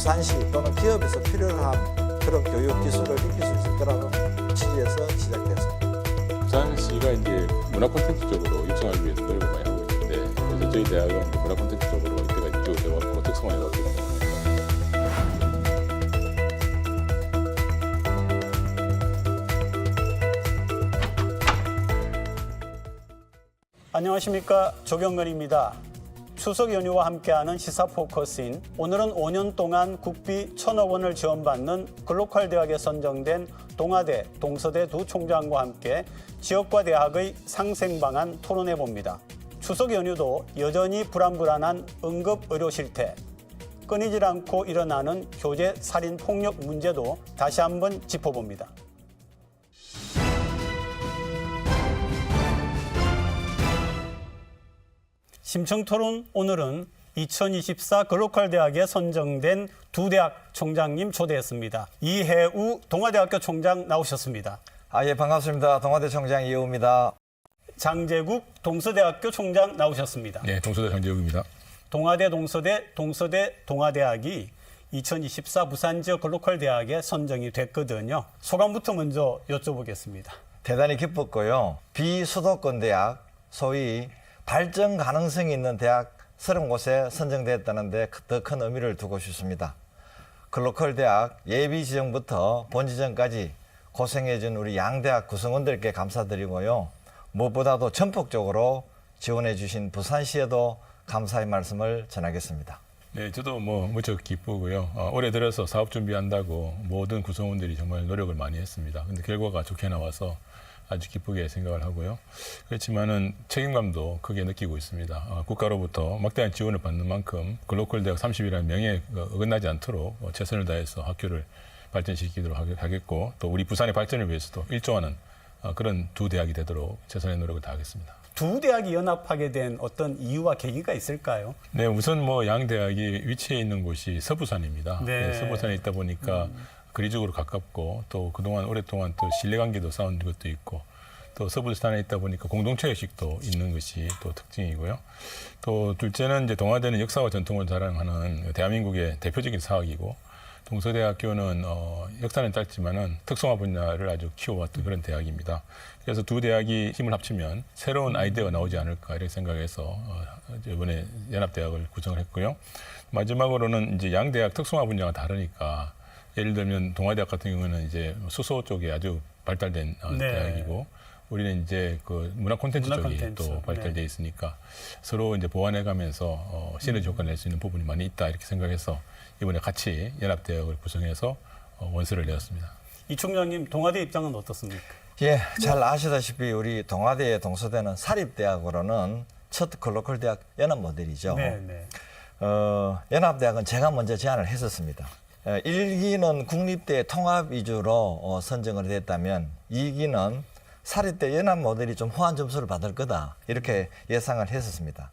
부산시 또는 기업에서 필요로 한 그런 교육 기술을 익힐 수 있을 거라는 취지에서 시작됐습니다. 부산시가 이제 문화 콘텐츠 쪽으로 육성하기 위해서 노력을 많이 하고 있는데, 그래서 저희 대학은 문화 콘텐츠 쪽으로 이때가 기울어져갖고 특성화해갖고 있습니다. 안녕하십니까, 조경건입니다. 추석 연휴와 함께하는 시사 포커스인 오늘은 5년 동안 국비 1,000억 원을 지원받는 글로컬 대학에 선정된 동아대, 동서대 두 총장과 함께 지역과 대학의 상생 방안 토론해 봅니다. 추석 연휴도 여전히 불안불안한 응급 의료 실태, 끊이질 않고 일어나는 교제 살인 폭력 문제도 다시 한번 짚어봅니다. 심층토론 오늘은 2024 글로컬 대학에 선정된 두 대학 총장님 초대했습니다. 이해우 동아대학교 총장 나오셨습니다. 예, 반갑습니다. 동아대 총장 이해우입니다. 장재국 동서대학교 총장 나오셨습니다. 네, 동서대 장재욱입니다. 동아대, 동서대, 동아대학이 2024 부산 지역 글로컬 대학에 선정이 됐거든요. 소감부터 먼저 여쭤보겠습니다. 대단히 기뻤고요. 비수도권 대학, 소위 발전 가능성이 있는 대학 30곳에 선정됐다는데 더 큰 의미를 두고 싶습니다. 글로컬 대학 예비 지정부터 본 지정까지 고생해준 우리 양대학 구성원들께 감사드리고요. 무엇보다도 전폭적으로 지원해 주신 부산시에도 감사의 말씀을 전하겠습니다. 네, 저도 무척 기쁘고요. 올해 들어서 사업 준비한다고 모든 구성원들이 정말 노력을 많이 했습니다. 근데 결과가 좋게 나와서 아주 기쁘게 생각을 하고요. 그렇지만은 책임감도 크게 느끼고 있습니다. 국가로부터 막대한 지원을 받는 만큼 글로컬 대학 30이라는 명예에 어긋나지 않도록 최선을 다해서 학교를 발전시키도록 하겠고, 또 우리 부산의 발전을 위해서도 일조하는 그런 두 대학이 되도록 최선의 노력을 다하겠습니다. 두 대학이 연합하게 된 어떤 이유와 계기가 있을까요? 네, 우선 양 대학이 위치해 있는 곳이 서부산입니다. 네. 네, 서부산에 있다 보니까 거리적으로 가깝고, 또 그동안 오랫동안 또 신뢰관계도 쌓은 것도 있고, 또 서부산에 있다 보니까 공동체 의식도 있는 것이 또 특징이고요. 또 둘째는 이제 동아대는 역사와 전통을 자랑하는 대한민국의 대표적인 사학이고, 동서대학교는 역사는 짧지만은 특성화 분야를 아주 키워왔던 그런 대학입니다. 그래서 두 대학이 힘을 합치면 새로운 아이디어가 나오지 않을까 이렇게 생각해서 이번에 연합대학을 구성을 했고요. 마지막으로는 이제 양 대학 특성화 분야가 다르니까, 예를 들면 동아대학 같은 경우는 이제 수소 쪽에 아주 발달된 네. 대학이고, 우리는 이제 그 문화 콘텐츠 쪽이 또 발달돼 있으니까 서로 이제 보완해가면서 시너지 효과를 낼 수 있는 부분이 많이 있다 이렇게 생각해서 이번에 같이 연합대학을 구성해서 원서를 내었습니다. 이 총장님, 동아대 입장은 어떻습니까? 예, 잘 아시다시피 우리 동아대, 동서대는 사립대학으로는 첫 글로컬 대학 연합 모델이죠. 네. 연합대학은 제가 먼저 제안을 했었습니다. 1기는 국립대 통합 위주로 선정을 됐다면 2기는 사립대 연합 모델이 좀 후한 점수를 받을 거다, 이렇게 예상을 했었습니다.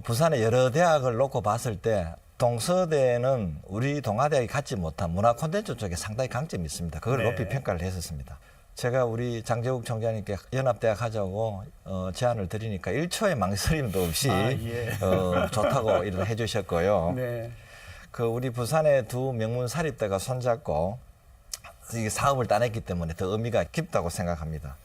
부산의 여러 대학을 놓고 봤을 때 동서대는 우리 동아대학이 갖지 못한 문화 콘텐츠 쪽에 상당히 강점이 있습니다. 그걸 높이 평가를 했었습니다. 제가 우리 장재국 총장님께 연합대학 하자고 제안을 드리니까 1초의 망설임도 없이 좋다고 일을 해주셨고요. 네. 우리 부산의 두 명문 사립대가 손잡고 이 사업을 따냈기 때문에 더 의미가 깊다고 생각합니다.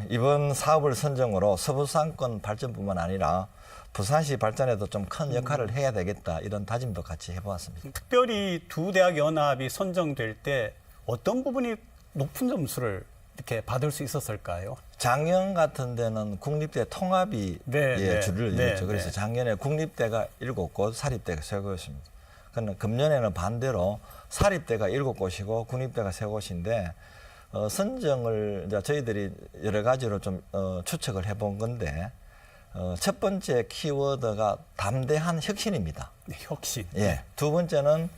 이번 사업을 선정으로 서부상권 발전뿐만 아니라 부산시 발전에도 좀 큰 역할을 해야 되겠다, 이런 다짐도 같이 해보았습니다. 특별히 두 대학 연합이 선정될 때 어떤 부분이 높은 점수를 이렇게 받을 수 있었을까요? 작년 같은 데는 국립대 통합이 줄을 이뤘죠. 그래서 작년에 국립대가 7곳, 사립대가 3곳입니다. 그런데 금년에는 반대로 사립대가 7곳이고 국립대가 3곳인데 선정을 이제 저희들이 여러 가지로 좀 추측을 해본 건데, 첫 번째 키워드가 담대한 혁신입니다. 네, 혁신. 예. 두 번째는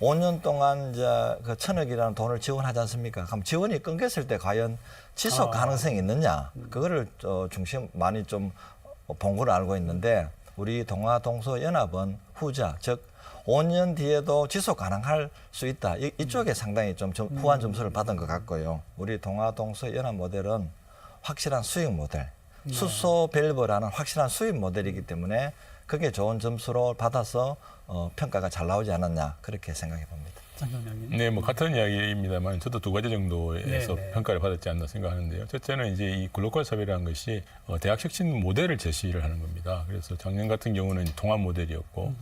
5년 동안 이제 그 1,000억이라는 돈을 지원하지 않습니까? 그럼 지원이 끊겼을 때 과연 지속 가능성이 있느냐? 그거를 중심 많이 좀 본 걸로 알고 있는데, 우리 동아동서연합은 후자, 즉 5년 뒤에도 지속 가능할 수 있다. 이쪽에 상당히 좀 후한 점수를 받은 것 같고요. 우리 동아동서연합 모델은 확실한 수익 모델, 수소 밸브라는 확실한 수익 모델이기 때문에 그게 좋은 점수로 받아서 평가가 잘 나오지 않았냐 그렇게 생각해 봅니다. 네, 뭐 같은 이야기입니다만 저도 두 가지 정도에서 평가를 받았지 않나 생각하는데요. 첫째는 이제 이 글로컬 사업이라는 것이 대학 혁신 모델을 제시를 하는 겁니다. 그래서 작년 같은 경우는 통합 모델이었고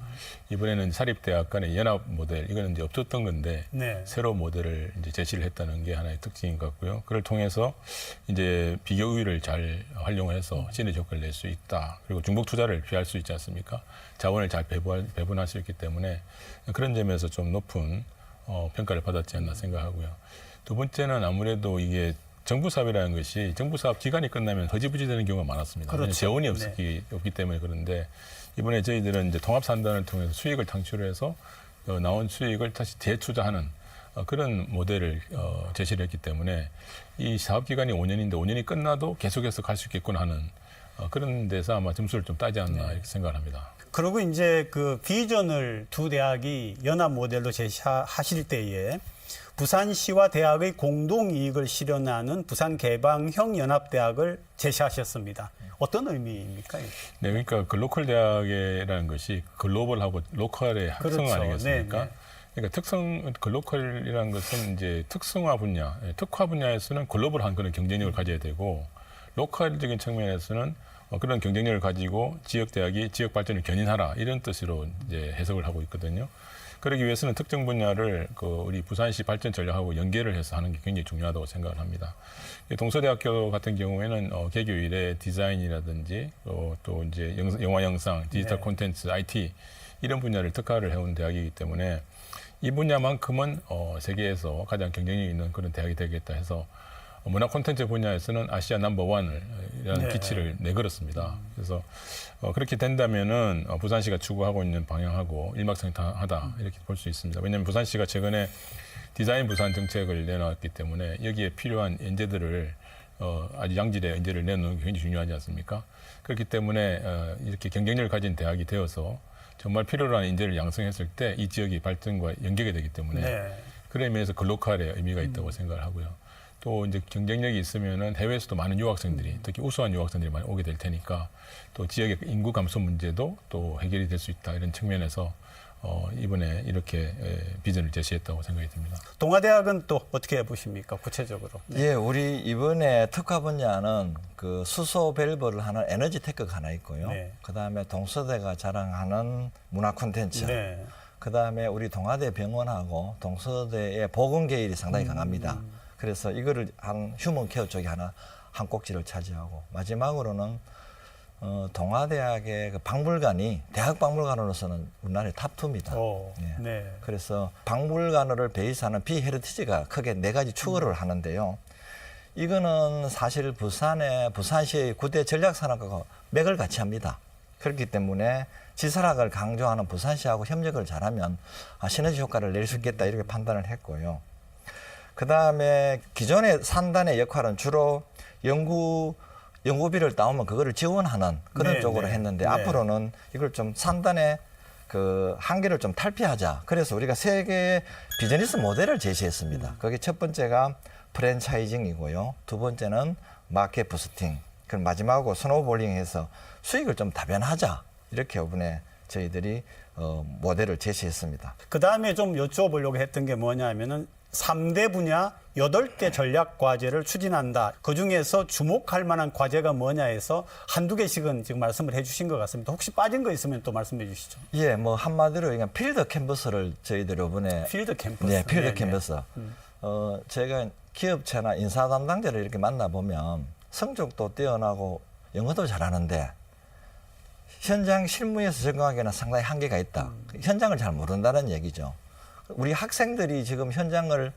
이번에는 사립대학 간의 연합 모델, 이거는 이제 없었던 건데 새로운 모델을 이제 제시를 했다는 게 하나의 특징인 것 같고요. 그걸 통해서 이제 비교 우위를 잘 활용을 해서 시너지 효과를 낼 수 있다. 그리고 중복 투자를 피할 수 있지 않습니까? 자원을 잘 배분할 수 있기 때문에 그런 점에서 좀 높은 평가를 받았지 않나 생각하고요. 두 번째는 아무래도 이게 정부 사업이라는 것이 정부 사업 기간이 끝나면 허지부지 되는 경우가 많았습니다. 그렇죠. 재원이 없기 때문에 그런데 이번에 저희들은 이제 통합산단을 통해서 수익을 창출해서 나온 수익을 다시 재투자하는 그런 모델을 제시를 했기 때문에 이 사업 기간이 5년인데 5년이 끝나도 계속해서 갈 수 있겠구나 하는 그런 데서 아마 점수를 좀 따지 않나 이렇게 생각을 합니다. 그리고 이제 그 비전을 두 대학이 연합 모델로 제시하실 때에 부산시와 대학의 공동 이익을 실현하는 부산개방형 연합대학을 제시하셨습니다. 어떤 의미입니까? 네, 그러니까 글로컬 대학이라는 것이 글로벌하고 로컬의 합성 그렇죠. 아니겠습니까? 네. 그러니까 글로컬이라는 것은 이제 특성화 분야, 특화 분야에서는 글로벌한 그런 경쟁력을 가져야 되고 로컬적인 측면에서는 그런 경쟁력을 가지고 지역 대학이 지역 발전을 견인하라 이런 뜻으로 이제 해석을 하고 있거든요. 그러기 위해서는 특정 분야를 우리 부산시 발전 전략하고 연계를 해서 하는 게 굉장히 중요하다고 생각을 합니다. 동서대학교 같은 경우에는 개교 이래 디자인이라든지 또 이제 영화 영상, 디지털 콘텐츠, IT 이런 분야를 특화를 해온 대학이기 때문에 이 분야만큼은 세계에서 가장 경쟁력 있는 그런 대학이 되겠다 해서 문화 콘텐츠 분야에서는 아시아 넘버원이라는 기치를 내걸었습니다. 그래서 그렇게 된다면은 부산시가 추구하고 있는 방향하고 일맥상통하다 이렇게 볼 수 있습니다. 왜냐하면 부산시가 최근에 디자인 부산 정책을 내놨기 때문에 여기에 필요한 인재들을 아주 양질의 인재를 내놓는 게 굉장히 중요하지 않습니까? 그렇기 때문에 이렇게 경쟁력을 가진 대학이 되어서 정말 필요로 하는 인재를 양성했을 때 이 지역이 발전과 연계가 되기 때문에 그런 의미에서 글로컬의 의미가 있다고 생각을 하고요. 또 이제 경쟁력이 있으면은 해외에서도 많은 유학생들이 특히 우수한 유학생들이 많이 오게 될 테니까 또 지역의 인구 감소 문제도 또 해결이 될 수 있다 이런 측면에서 이번에 이렇게 비전을 제시했다고 생각이 듭니다. 동아대학은 또 어떻게 보십니까? 구체적으로. 예, 우리 이번에 특화 분야는 그 수소 밸브를 하는 에너지 테크가 하나 있고요. 그다음에 동서대가 자랑하는 문화 콘텐츠. 그다음에 우리 동아대 병원하고 동서대의 보건 계열이 상당히 강합니다. 그래서 이거를 한 휴먼 케어 쪽에 하나 한 꼭지를 차지하고 마지막으로는 동아대학의 그 박물관이 대학 박물관으로서는 우리나라의 탑2입니다. 그래서 박물관을 베이스하는 비헤리티지가 크게 4가지 추구를 하는데요. 이거는 사실 부산시의 9대 전략산업과 맥을 같이 합니다. 그렇기 때문에 지사학을 강조하는 부산시하고 협력을 잘하면 시너지 효과를 낼 수 있겠다 이렇게 판단을 했고요. 그다음에 기존의 산단의 역할은 주로 연구비를 따오면 그거를 지원하는 그런 쪽으로 했는데 앞으로는 이걸 좀 산단의 그 한계를 좀 탈피하자. 그래서 우리가 3개의 비즈니스 모델을 제시했습니다. 거기 첫 번째가 프랜차이징이고요. 두 번째는 마켓 부스팅. 그럼 마지막으로 스노우볼링해서 수익을 좀 다변하자. 이렇게 이번에 저희들이 모델을 제시했습니다. 그다음에 좀 여쭤보려고 했던 게 뭐냐면은 3대 분야 8개 전략 과제를 추진한다. 그중에서 주목할 만한 과제가 뭐냐 해서 한두 개씩은 지금 말씀을 해 주신 것 같습니다. 혹시 빠진 거 있으면 또 말씀해 주시죠. 예, 뭐 한마디로 그냥 필드 캔버스를 저희들이 이번에 필드 캔버스. 네, 필드 캔버스. 제가 기업체나 인사 담당자를 이렇게 만나 보면 성적도 뛰어나고 영어도 잘하는데 현장 실무에서 적응하기에는 상당히 한계가 있다. 현장을 잘 모른다는 얘기죠. 우리 학생들이 지금 현장을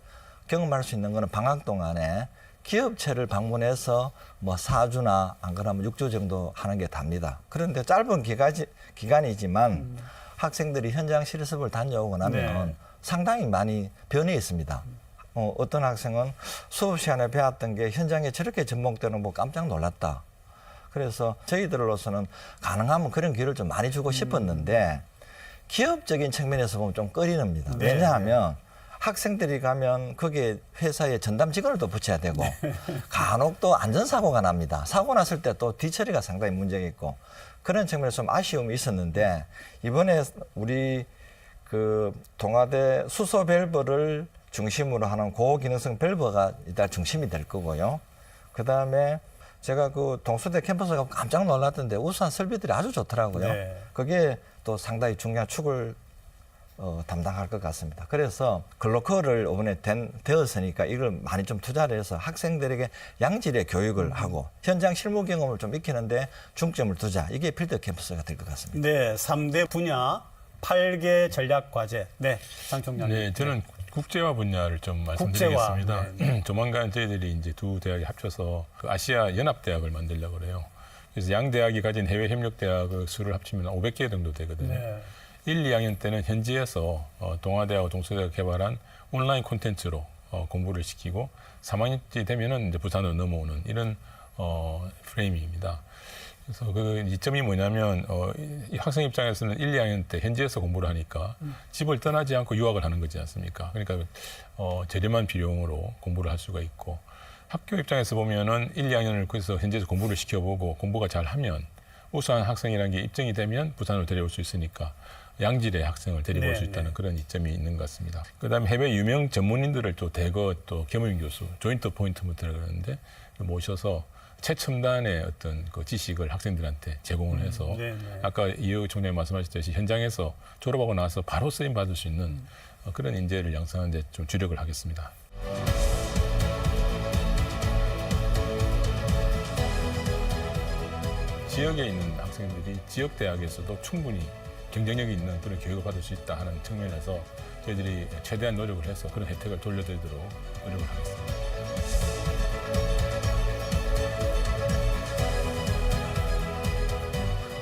경험할 수 있는 거는 방학 동안에 기업체를 방문해서 뭐 4주나 안 그러면 6주 정도 하는 게 답니다. 그런데 짧은 기간이지만 학생들이 현장 실습을 다녀오고 나면 상당히 많이 변해 있습니다. 어떤 학생은 수업 시간에 배웠던 게 현장에 저렇게 접목되는 거 깜짝 놀랐다. 그래서 저희들로서는 가능하면 그런 기회를 좀 많이 주고 싶었는데 기업적인 측면에서 보면 좀 꺼리는니다. 네. 왜냐하면 학생들이 가면 거기에 회사에 전담 직원을 또 붙여야 되고 간혹 또 안전사고가 납니다. 사고 났을 때 또 뒤처리가 상당히 문제가 있고 그런 측면에서 좀 아쉬움이 있었는데 이번에 우리 그 동아대 수소 밸브를 중심으로 하는 고기능성 밸브가 일단 중심이 될 거고요. 그다음에 제가 그 동수대 캠퍼스 가고 깜짝 놀랐던데 우수한 설비들이 아주 좋더라고요. 네. 그게 또 상당히 중요한 축을 담당할 것 같습니다. 그래서 글로컬을 이번에 되었으니까 이걸 많이 좀 투자를 해서 학생들에게 양질의 교육을 하고 현장 실무 경험을 좀 익히는데 중점을 두자. 이게 필드 캠퍼스가 될 것 같습니다. 네, 3대 분야 8개 전략 과제. 네, 장총장님. 네, 저는 국제화 분야를 좀 말씀드리겠습니다. 네, 조만간 저희들이 이제 두 대학이 합쳐서 그 아시아 연합 대학을 만들려고 그래요. 그래서 양 대학이 가진 해외 협력 대학의 수를 합치면 500개 정도 되거든요. 네. 1, 2학년 때는 현지에서 동아대하고 동서대가 개발한 온라인 콘텐츠로 공부를 시키고 3학년이 되면은 이제 부산으로 넘어오는 이런 프레임입니다. 그래서 그 이점이 뭐냐면 이 학생 입장에서는 1, 2학년 때 현지에서 공부를 하니까 집을 떠나지 않고 유학을 하는 거지 않습니까? 그러니까 저렴한 비용으로 공부를 할 수가 있고 학교 입장에서 보면은 1, 2학년을 거기서 현지에서 공부를 시켜보고 공부가 잘하면 우수한 학생이라는 게 입증이 되면 부산으로 데려올 수 있으니까 양질의 학생을 데려올 수 있다는 그런 이점이 있는 것 같습니다. 그다음에 해외 유명 전문인들을 또 대거 또 겸임 교수, 조인트 포인트먼트라고 그러는데 모셔서 최첨단의 어떤 그 지식을 학생들한테 제공을 해서 아까 이호 총장님 말씀하셨듯이 현장에서 졸업하고 나서 바로 쓰임 받을 수 있는 그런 인재를 양성하는 데 좀 주력을 하겠습니다. 지역에 있는 학생들이 지역 대학에서도 충분히 경쟁력이 있는 그런 교육을 받을 수 있다 하는 측면에서 저희들이 최대한 노력을 해서 그런 혜택을 돌려드리도록 노력을 하겠습니다.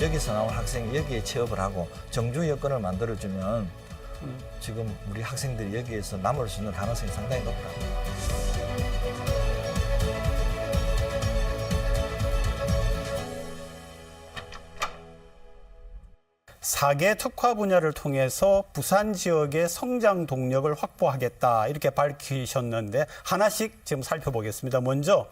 여기서 나온 학생이 여기에 취업을 하고 정주 여건을 만들어주면 지금 우리 학생들이 여기에서 남을 수 있는 가능성이 상당히 높다. 4개 특화 분야를 통해서 부산 지역의 성장 동력을 확보하겠다 이렇게 밝히셨는데 하나씩 지금 살펴보겠습니다. 먼저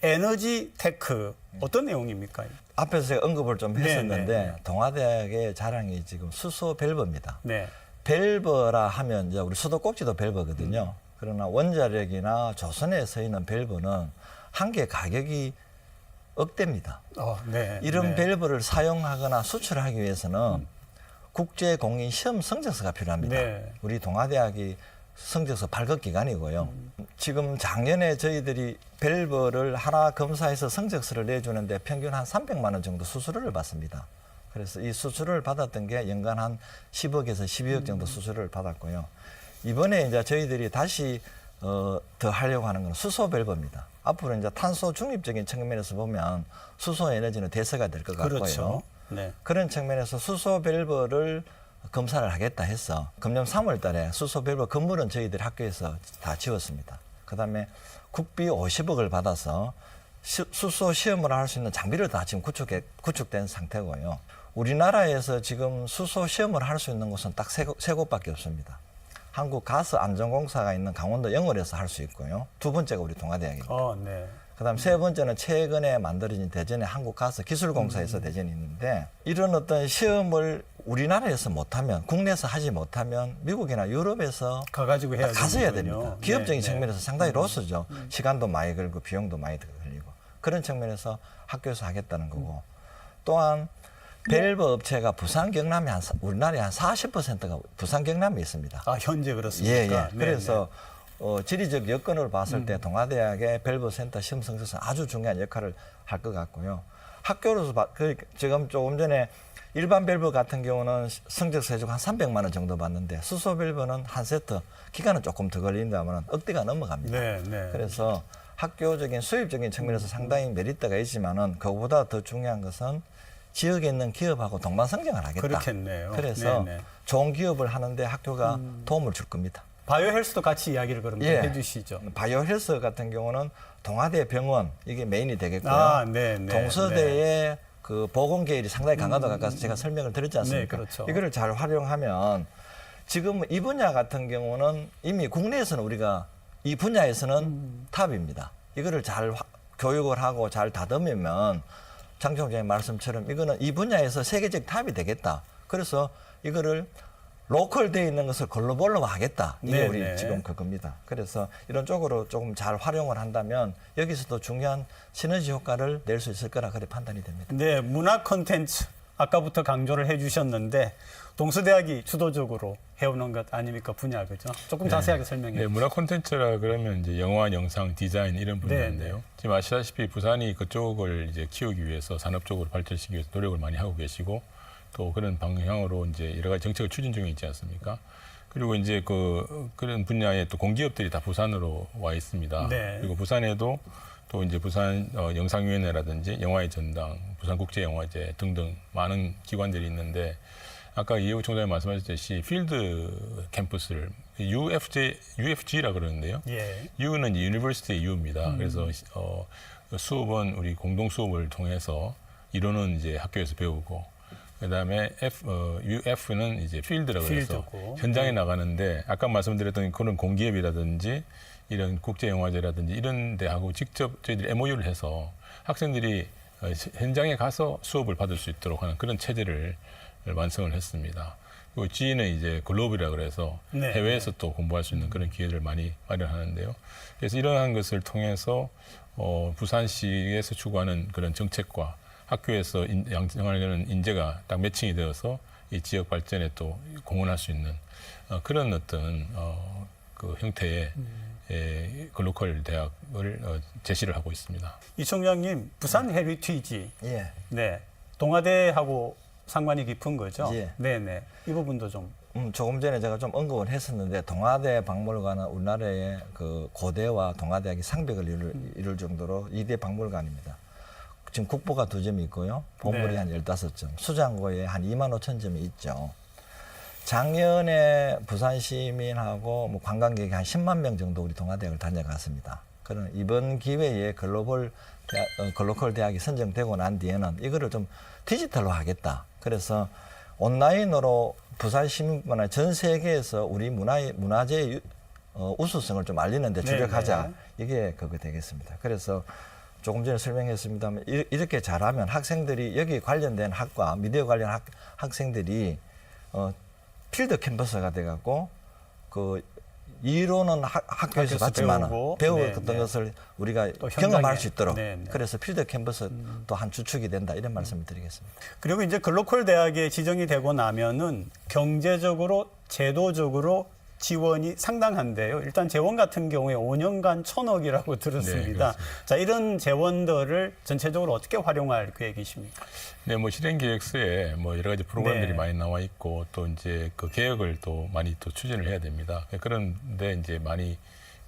에너지 테크 어떤 내용입니까? 앞에서 제가 언급을 좀 했었는데 네. 동아대학의 자랑이 지금 수소 밸브입니다. 네. 밸브라 하면 이제 우리 수도꼭지도 밸브거든요. 그러나 원자력이나 조선에 쓰이는 밸브는 한 개 가격이 억대입니다. 네. 이런 네. 밸브를 사용하거나 수출하기 위해서는 국제공인 시험 성적서가 필요합니다. 네. 우리 동아대학이 성적서 발급 기관이고요. 지금 작년에 저희들이 밸브를 하나 검사해서 성적서를 내주는데 평균 한 300만 원 정도 수수료를 받습니다. 그래서 이 수수료를 받았던 게 연간 한 10억에서 12억 정도 수수료를 받았고요. 이번에 이제 저희들이 다시 더 하려고 하는 건 수소 밸브입니다. 앞으로 이제 탄소 중립적인 측면에서 보면 수소 에너지는 대세가 될 것 같고요. 그렇죠. 네. 그런 측면에서 수소 밸브를 검사를 하겠다 해서 금년 3월 달에 수소 밸브 건물은 저희들 학교에서 다 지었습니다. 그다음에 국비 50억을 받아서 수소 시험을 할 수 있는 장비를 다 지금 구축된 상태고요. 우리나라에서 지금 수소 시험을 할 수 있는 곳은 딱 세 곳밖에 없습니다. 한국가스안전공사가 있는 강원도 영월에서 할 수 있고요. 두 번째가 우리 동아대학입니다. 네. 그다음 세 번째는 최근에 만들어진 대전의 한국가스기술공사에서 대전이 있는데 이런 어떤 시험을 우리나라에서 못하면 국내에서 하지 못하면 미국이나 유럽에서 가가지고 해야 가서 해야 되는군요. 됩니다. 기업적인 네, 측면에서 상당히 로스죠. 시간도 많이 걸리고 비용도 많이 걸리고 그런 측면에서 학교에서 하겠다는 거고 또한 밸브 업체가 부산 경남에 우리나라의 한 40%가 부산 경남에 있습니다. 현재 그렇습니까? 예. 네, 그래서 지리적 여건을 봤을 때 동아대학의 밸브 센터 시험 성적은 아주 중요한 역할을 할 것 같고요. 학교로서 지금 조금 전에 일반 밸브 같은 경우는 성적서 해주고 한 300만 원 정도 받는데 수소 밸브는 한 세트 기간은 조금 더 걸린다면 억대가 넘어갑니다. 네. 그래서 학교적인 수입적인 측면에서 상당히 메리트가 있지만은 그보다 더 중요한 것은 지역에 있는 기업하고 동반 성장을 하겠다. 그렇겠네요. 그래서 네네. 좋은 기업을 하는데 학교가 도움을 줄 겁니다. 바이오 헬스도 같이 이야기를 그럼 좀 예. 해주시죠. 바이오 헬스 같은 경우는 동아대 병원 이게 메인이 되겠고요. 아, 네, 네, 동서대의 그 보건 계열이 상당히 강화도 가까워서 제가 설명을 드렸지 않습니까? 네, 그렇죠. 이거를 잘 활용하면 지금 이 분야 같은 경우는 이미 국내에서는 우리가 이 분야에서는 탑입니다. 이거를 잘 교육을 하고 잘 다듬으면 장 총장의 말씀처럼 이거는 이 분야에서 세계적 탑이 되겠다. 그래서 이거를 로컬되어 있는 것을 글로벌로 하겠다. 이게 네, 우리 네. 지금 그겁니다. 그래서 이런 쪽으로 조금 잘 활용을 한다면 여기서도 중요한 시너지 효과를 낼 수 있을 거라 그렇게 판단이 됩니다. 네, 문화 콘텐츠 아까부터 강조를 해주셨는데 동서대학이 주도적으로 해오는 것 아닙니까 분야 그죠? 조금 자세하게 설명해 네, 주세요. 문화 콘텐츠라 그러면 이제 영화, 영상, 디자인 이런 분야인데요. 네. 지금 아시다시피 부산이 그쪽을 이제 키우기 위해서 산업적으로 발전시키기 위해서 노력을 많이 하고 계시고 또 그런 방향으로 이제 여러 가지 정책을 추진 중에 있지 않습니까? 그리고 이제 그런 분야에 또 공기업들이 다 부산으로 와 있습니다. 네. 그리고 부산에도 또 이제 부산 영상위원회라든지 영화의 전당, 부산국제영화제 등등 많은 기관들이 있는데 아까 이해우 총장님 말씀하셨듯이 필드 캠퍼스를 UFG라 그러는데요. 예. U는 유니버시티의 U입니다. 그래서 수업은 우리 공동 수업을 통해서 이론은 이제 학교에서 배우고 그다음에 UF는 이제 필드라고 해서 필드고. 현장에 나가는데 아까 말씀드렸던 그런 공기업이라든지 이런 국제영화제라든지 이런 데하고 직접 저희들이 MOU를 해서 학생들이 현장에 가서 수업을 받을 수 있도록 하는 그런 체제를 완성을 했습니다. 그리고 G는 이제 글로벌이라 그래서 네. 해외에서 또 공부할 수 있는 그런 기회를 많이 마련하는데요. 그래서 이러한 것을 통해서 부산시에서 추구하는 그런 정책과 학교에서 양성하려는 인재가 딱 매칭이 되어서 이 지역 발전에 또 공헌할 수 있는 그런 어떤 그 형태의 글로컬 대학을 제시를 하고 있습니다. 이 총장님 부산 헤리티지 예. 네 동아대하고 상관이 깊은 거죠? 예. 네네 이 부분도 좀 조금 전에 제가 좀 언급을 했었는데 동아대 박물관은 우리나라의 그 고대와 동아대학이 상벽을 이룰 정도로 2대 박물관입니다. 지금 국보가 2점이 있고요. 보물이 네. 한 15점, 수장고에 한 2만 5천 점이 있죠. 작년에 부산 시민하고 뭐 관광객이 한 10만 명 정도 우리 동아대학을 다녀갔습니다. 그러나 이번 기회에 글로컬 대학이 선정되고 난 뒤에는 이거를 좀 디지털로 하겠다. 그래서 온라인으로 부산 시민뿐만 아니라 전 세계에서 우리 문화재의 우수성을 좀 알리는 데 주력하자. 이게 그거 되겠습니다. 그래서 조금 전에 설명했습니다만 이렇게 잘하면 학생들이 여기 관련된 학과, 미디어 관련 학생들이 필드 캠퍼스가 돼갖고 그 이론은 학교에서 받지만 배웠던 것을 우리가 경험할 수 있도록 그래서 필드 캠퍼스 또 한 주축이 된다 이런 말씀을 드리겠습니다. 그리고 이제 글로컬 대학에 지정이 되고 나면은 경제적으로 제도적으로 지원이 상당한데요. 일단 재원 같은 경우에 5년간 1,000억이라고 들었습니다. 네, 자, 이런 재원들을 전체적으로 어떻게 활용할 계획이십니까? 네, 뭐 실행 계획서에 뭐 여러 가지 프로그램들이 네. 많이 나와 있고 또 이제 그 계획을 또 많이 또 추진을 해야 됩니다. 그런데 이제 많이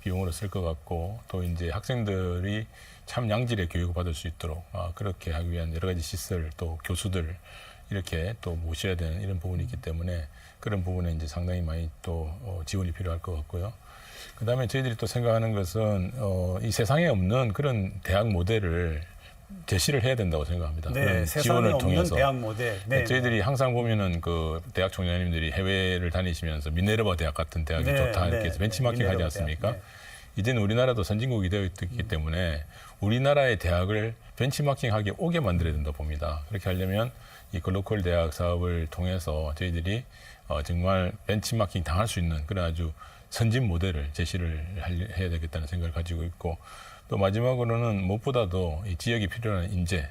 비용으로 쓸 것 같고 또 이제 학생들이 참 양질의 교육을 받을 수 있도록 그렇게 하기 위한 여러 가지 시설 또 교수들 이렇게 또 모셔야 되는 이런 부분이 있기 때문에 그런 부분에 이제 상당히 많이 또 지원이 필요할 것 같고요. 그다음에 저희들이 또 생각하는 것은 이 세상에 없는 그런 대학 모델을 제시를 해야 된다고 생각합니다. 네, 그런 세상에 지원을 없는 통해서 대학 모델. 네, 저희들이 항상 보면은 그 대학 총장님들이 해외를 다니시면서 미네르바 대학 같은 대학이 네, 좋다 이렇게 네, 해서 벤치마킹 하지 미네르바 않습니까? 대학, 이제는 우리나라도 선진국이 되어 있기 때문에 우리나라의 대학을 벤치마킹하게 오게 만들어야 된다 봅니다. 그렇게 하려면 이 글로컬 대학 사업을 통해서 저희들이 정말 벤치마킹 당할 수 있는 그런 아주 선진 모델을 제시를 해야 되겠다는 생각을 가지고 있고 또 마지막으로는 무엇보다도 이 지역이 필요한 인재,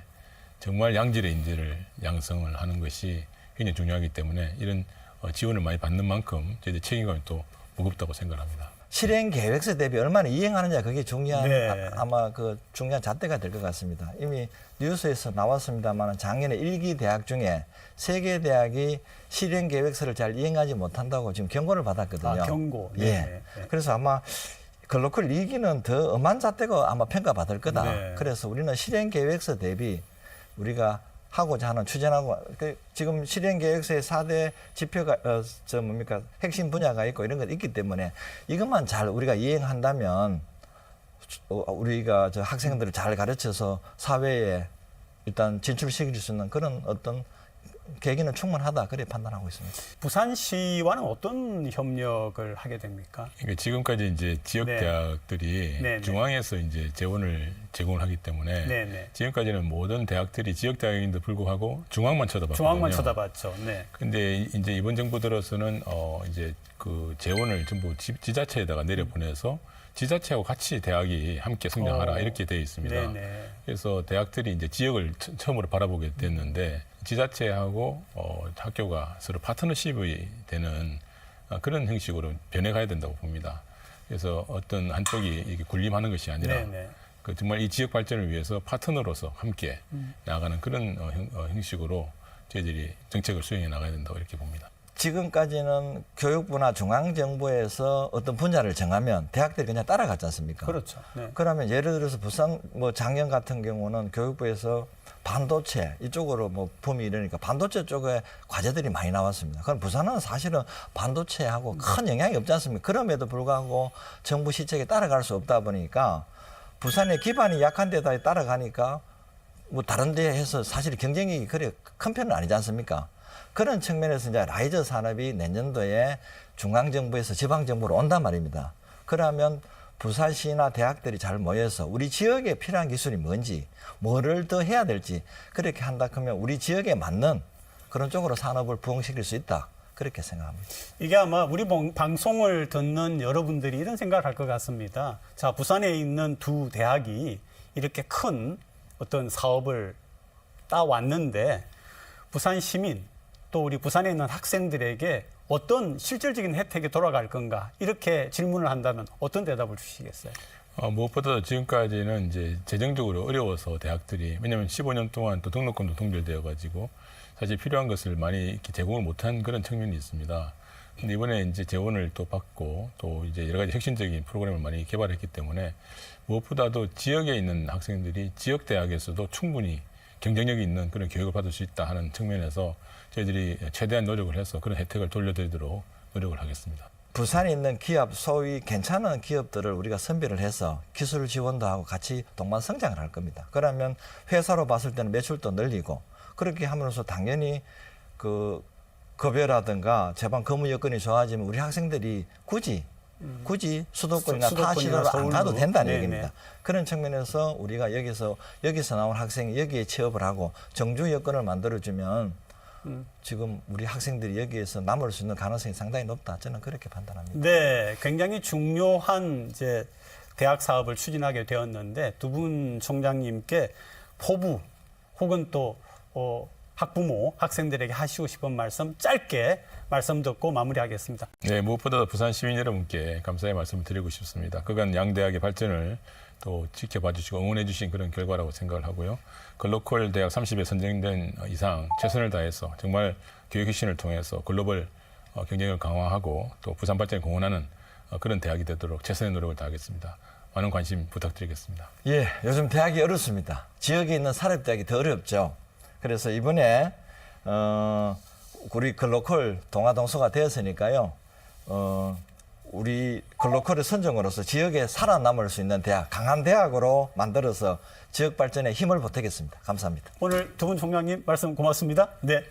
정말 양질의 인재를 양성을 하는 것이 굉장히 중요하기 때문에 이런 지원을 많이 받는 만큼 저희들 책임감이 또 무겁다고 생각합니다. 실행 계획서 대비 얼마나 이행하느냐 그게 중요한 네. 아마 그 중요한 잣대가 될 것 같습니다. 이미 뉴스에서 나왔습니다만 작년에 1기 대학 중에 3개 대학이 실행 계획서를 잘 이행하지 못한다고 지금 경고를 받았거든요. 경고. 예. 네. 그래서 아마 글로컬 2기는 더 엄한 잣대가 아마 평가받을 거다. 네. 그래서 우리는 실행 계획서 대비 우리가 하고자 하는 추진하고 지금 실행 계획서에 4대 지표가 핵심 분야가 있고 이런 것 있기 때문에 이것만 잘 우리가 이행한다면 우리가 저 학생들을 잘 가르쳐서 사회에 일단 진출시킬 수 있는 그런 어떤 계기는 충분하다 그렇게 판단하고 있습니다. 부산시와는 어떤 협력을 하게 됩니까? 그러니까 지금까지 이제 지역 네. 대학들이 네, 네. 중앙에서 이제 재원을 제공을 하기 때문에 네, 네. 지금까지는 모든 대학들이 지역 대학인도 불구하고 중앙만 쳐다봤거든요. 중앙만 쳐다봤죠. 네. 근데 이제 이번 정부 들어서는 이제 그 재원을 전부 지자체에다가 내려보내서 지자체하고 같이 대학이 함께 성장하라 이렇게 되어 있습니다. 네네. 그래서 대학들이 이제 지역을 처음으로 바라보게 됐는데 지자체하고 학교가 서로 파트너십이 되는 그런 형식으로 변해가야 된다고 봅니다. 그래서 어떤 한쪽이 이렇게 군림하는 것이 아니라 네네. 그 정말 이 지역 발전을 위해서 파트너로서 함께 나아가는 그런 형식으로 저희들이 정책을 수행해 나가야 된다고 이렇게 봅니다. 지금까지는 교육부나 중앙정부에서 어떤 분야를 정하면 대학들이 그냥 따라갔지 않습니까? 그렇죠. 네. 그러면 예를 들어서 부산 작년 같은 경우는 교육부에서 반도체 이쪽으로 붐이 이러니까 반도체 쪽에 과제들이 많이 나왔습니다. 그럼 부산은 사실은 반도체하고 큰 영향이 없지 않습니까? 그럼에도 불구하고 정부 시책에 따라갈 수 없다 보니까 부산의 기반이 약한 데다 따라가니까 다른 데 해서 사실 경쟁이 그래 큰 편은 아니지 않습니까? 그런 측면에서 이제 라이저 산업이 내년도에 중앙정부에서 지방정부로 온단 말입니다. 그러면 부산시나 대학들이 잘 모여서 우리 지역에 필요한 기술이 뭔지, 뭐를 더 해야 될지 그렇게 한다 그러면 우리 지역에 맞는 그런 쪽으로 산업을 부흥시킬 수 있다. 그렇게 생각합니다. 이게 아마 우리 방송을 듣는 여러분들이 이런 생각을 할 것 같습니다. 자, 부산에 있는 두 대학이 이렇게 큰 어떤 사업을 따왔는데 부산 시민 또 우리 부산에 있는 학생들에게 어떤 실질적인 혜택이 돌아갈 건가 이렇게 질문을 한다면 어떤 대답을 주시겠어요? 무엇보다도 지금까지는 이제 재정적으로 어려워서 대학들이 왜냐하면 15년 동안 또 등록금도 동결되어 가지고 사실 필요한 것을 많이 이렇게 제공을 못한 그런 측면이 있습니다. 근데 이번에 이제 재원을 또 받고 또 이제 여러 가지 혁신적인 프로그램을 많이 개발했기 때문에 무엇보다도 지역에 있는 학생들이 지역 대학에서도 충분히 경쟁력이 있는 그런 교육을 받을 수 있다 하는 측면에서 저희들이 최대한 노력을 해서 그런 혜택을 돌려드리도록 노력을 하겠습니다. 부산에 있는 기업, 소위 괜찮은 기업들을 우리가 선별을 해서 기술 지원도 하고 같이 동반 성장을 할 겁니다. 그러면 회사로 봤을 때는 매출도 늘리고 그렇게 하면서 당연히 그 급여라든가 제방 근무 여건이 좋아지면 우리 학생들이 굳이 수도권이나 타 시도로 안 가도 된다는 네네. 얘기입니다. 그런 측면에서 우리가 여기서 나온 학생이 여기에 취업을 하고 정주 여건을 만들어주면 지금 우리 학생들이 여기에서 남을 수 있는 가능성이 상당히 높다. 저는 그렇게 판단합니다. 네, 굉장히 중요한 이제 대학 사업을 추진하게 되었는데 두 분 총장님께 포부 혹은 또 학부모, 학생들에게 하시고 싶은 말씀 짧게 말씀 듣고 마무리하겠습니다. 네, 무엇보다도 부산 시민 여러분께 감사의 말씀을 드리고 싶습니다. 그간 양대학의 발전을 또 지켜봐 주시고 응원해 주신 그런 결과라고 생각을 하고요. 글로컬 대학 30에 선정된 이상 최선을 다해서 정말 교육 혁신을 통해서 글로벌 경쟁을 강화하고 또 부산 발전에 공헌하는 그런 대학이 되도록 최선의 노력을 다하겠습니다. 많은 관심 부탁드리겠습니다. 예, 요즘 대학이 어렵습니다. 지역에 있는 사립대학이 더 어렵죠. 그래서 이번에 우리 글로컬 동아동서가 되었으니까요. 우리 글로컬의 선정으로서 지역에 살아남을 수 있는 대학, 강한 대학으로 만들어서 지역 발전에 힘을 보태겠습니다. 감사합니다. 오늘 두 분 총장님 말씀 고맙습니다. 네.